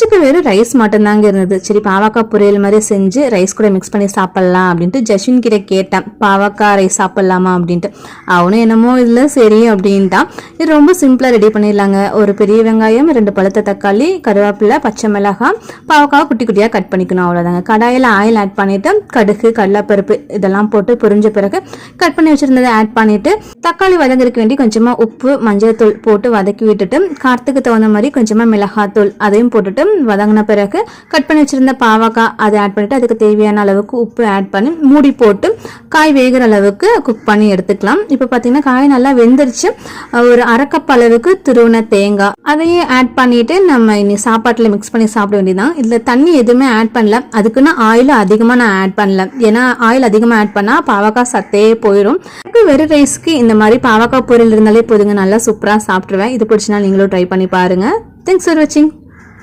லஞ்சுக்கு வெறும் ரைஸ் மட்டும்தாங்க இருந்தது. சரி பாவக்காய் பொரியல் மாதிரி செஞ்சு ரைஸ் கூட மிக்ஸ் பண்ணி சாப்பிடலாம் அப்படின்ட்டு ஜஸ்வின் கிட்ட கேட்டேன், பாவக்காய் ரைஸ் சாப்பிடலாமா அப்படின்ட்டு. அவனும் என்னமோ இல்லை சரி அப்படின்ட்டான். இது ரொம்ப சிம்பிளாக ரெடி பண்ணிடலாங்க. ஒரு பெரிய வெங்காயம், 2 பழுத்த தக்காளி, கருவேப்பிலை, பச்சை மிளகாய், பாவக்காய் குட்டி குட்டியாக கட் பண்ணிக்கணும், அவ்வளோதாங்க. கடாயில் ஆயில் ஆட் பண்ணிவிட்டு கடுகு, கடலைப்பருப்பு இதெல்லாம் போட்டு பொரிஞ்ச பிறகு கட் பண்ணி வச்சுருந்ததை ஆட் பண்ணிவிட்டு தக்காளி வதங்கிறதுக்கு வேண்டி கொஞ்சமாக உப்பு, மஞ்சள் தூள் போட்டு வதக்கி விட்டுட்டு காரத்துக்கு தகுந்த மாதிரி கொஞ்சமாக மிளகாத்தூள் அதையும் போட்டுட்டு வதங்கின பிறகு கட் பண்ணி வச்சுருந்த பாவக்காய் அதை ஆட் பண்ணிவிட்டு அதுக்கு தேவையான அளவுக்கு உப்பு ஆட் பண்ணி மூடி போட்டு காய் வேகிற அளவுக்கு குக் பண்ணி எடுத்துக்கலாம். இப்போ பார்த்தீங்கன்னா காய் நல்லா வெந்துருச்சு. ஒரு 1/2 கப் அளவுக்கு துருவின தேங்காய் அதையும் ஆட் பண்ணிட்டு நம்ம இனி சாப்பாட்டில் மிக்ஸ் பண்ணி சாப்பிட வேண்டியதான். இதில் தண்ணி எதுவுமே ஆட் பண்ணல, அதுக்குன்னு ஆயில் அதிகமாக நான் ஆட் பண்ணல. ஏன்னா ஆயில் அதிகமாக ஆட் பண்ணால் பாவக்காய் சத்தே போயிடும். வெறும் ரைஸ்க்கு இந்த மாதிரி பாவக்காய் பொரியல் இருந்தாலே போதுங்க, நல்லா சூப்பராக சாப்பிட்ருவேன். இது பிடிச்சினா நீங்களும் ட்ரை பண்ணி பாருங்க. தேங்க்ஸ் ஃபார் வாட்சிங்.